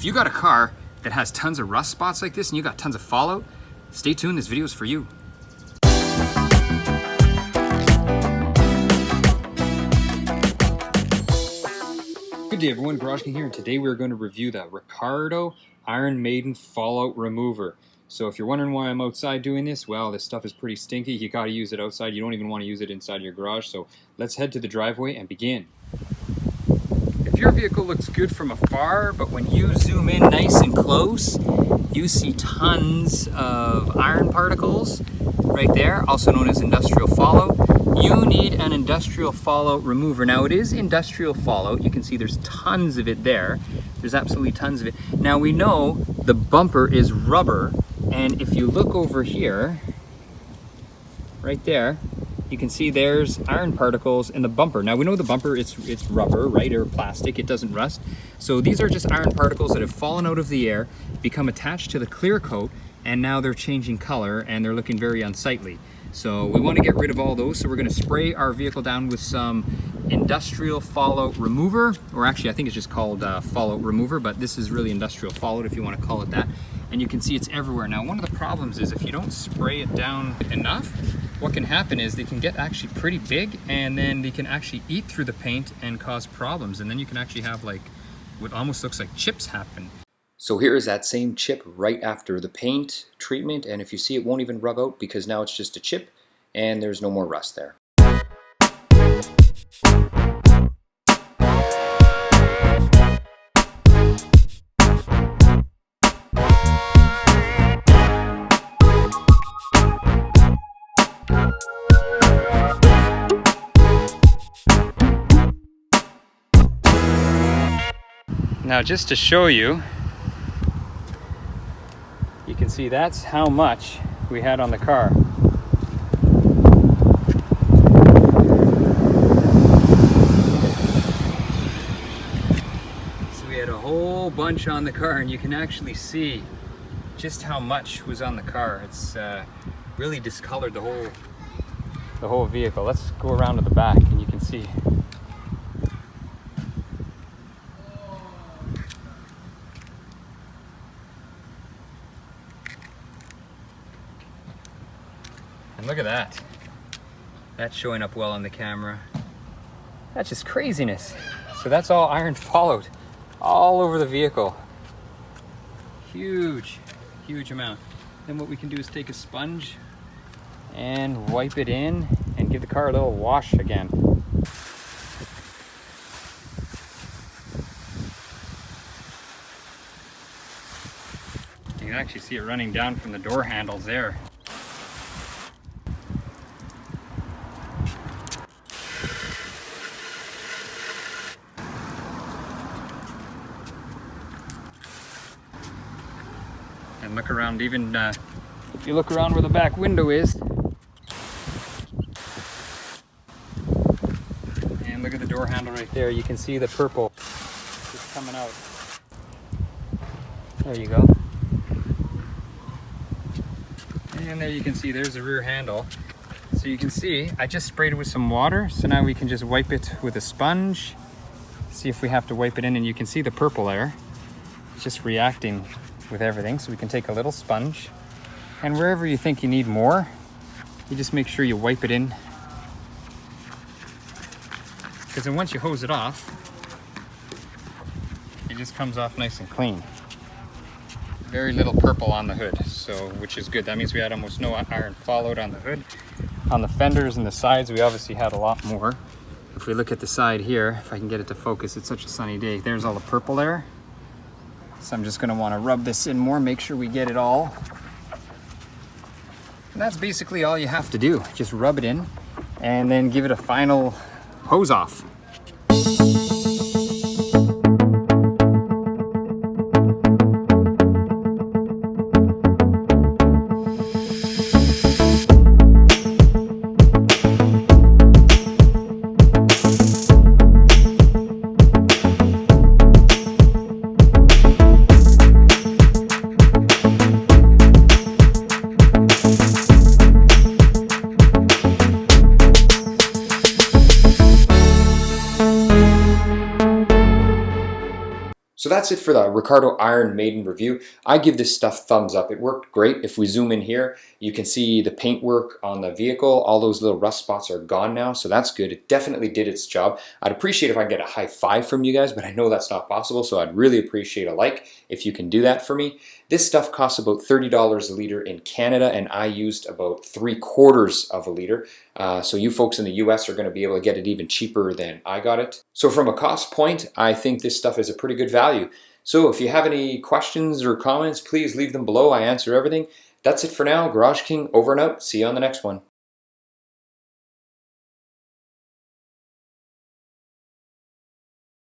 If you got a car that has tons of rust spots like this and you got tons of fallout, stay tuned, this video is for you. Good day everyone, GarageKing here, and today we're going to review the Riccardo Iron Maiden Fallout Remover. So if you're wondering why I'm outside doing this, well, this stuff is pretty stinky. You got to use it outside. You don't even want to use it inside your garage. So let's head to the driveway and begin. If your vehicle looks good from afar, but when you zoom in nice and close, you see tons of iron particles right there, also known as industrial fallout. You need an industrial fallout remover. Now it is industrial fallout. You can see there's tons of it there. There's absolutely tons of it. Now we know the bumper is rubber, and if you look over here, right there, you can see there's iron particles in the bumper. Now we know the bumper, it's rubber, right, or plastic, it doesn't rust. So these are just iron particles that have fallen out of the air, become attached to the clear coat, and now they're changing color and they're looking very unsightly. So we want to get rid of all those, so we're going to spray our vehicle down with some industrial fallout remover, or actually I think it's just called fallout remover, but this is really industrial fallout if you want to call it that. And you can see it's everywhere. Now one of the problems is if you don't spray it down enough, what can happen is they can get actually pretty big, and then they can actually eat through the paint and cause problems, and then you can actually have like what almost looks like chips happen. So here is that same chip right after the paint treatment, and if you see, it won't even rub out because now it's just a chip and there's no more rust there. Now just to show you, you can see that's how much we had on the car. So we had a whole bunch on the car, and you can actually see just how much was on the car. It's really discolored the whole vehicle. Let's go around to the back and you can see. And look at that. That's showing up well on the camera. That's just craziness. So that's all iron fallout all over the vehicle. Huge, huge amount. Then what we can do is take a sponge and wipe it in and give the car a little wash again. You can actually see it running down from the door handles there. And look around, even if you look around where the back window is, and look at the door handle right there, you can see the purple just coming out. There you go. And there you can see there's the rear handle. So you can see I just sprayed it with some water, so now we can just wipe it with a sponge, see if we have to wipe it in, and you can see the purple there. It's just reacting with everything. So we can take a little sponge, and wherever you think you need more, you just make sure you wipe it in, because then once you hose it off, it just comes off nice and clean. Very little purple on the hood, so which is good. That means we had almost no iron fallout on the hood. On the fenders and the sides, we obviously had a lot more. If we look at the side here, if I can get it to focus, it's such a sunny day. There's all the purple there. So I'm just going to want to rub this in more, make sure we get it all. And that's basically all you have to do. Just rub it in and then give it a final hose off. So that's it for the Riccardo Iron Maiden review. I give this stuff thumbs up. It worked great. If we zoom in here, you can see the paintwork on the vehicle. All those little rust spots are gone now, so that's good. It definitely did its job. I'd appreciate if I get a high five from you guys, but I know that's not possible, so I'd really appreciate a like if you can do that for me. This stuff costs about $30 a liter in Canada, and I used about 3/4 of a liter. So you folks in the US are going to be able to get it even cheaper than I got it. So from a cost point, I think this stuff is a pretty good value. So if you have any questions or comments, please leave them below. I answer everything. That's it for now. GarageKing over and out. See you on the next one.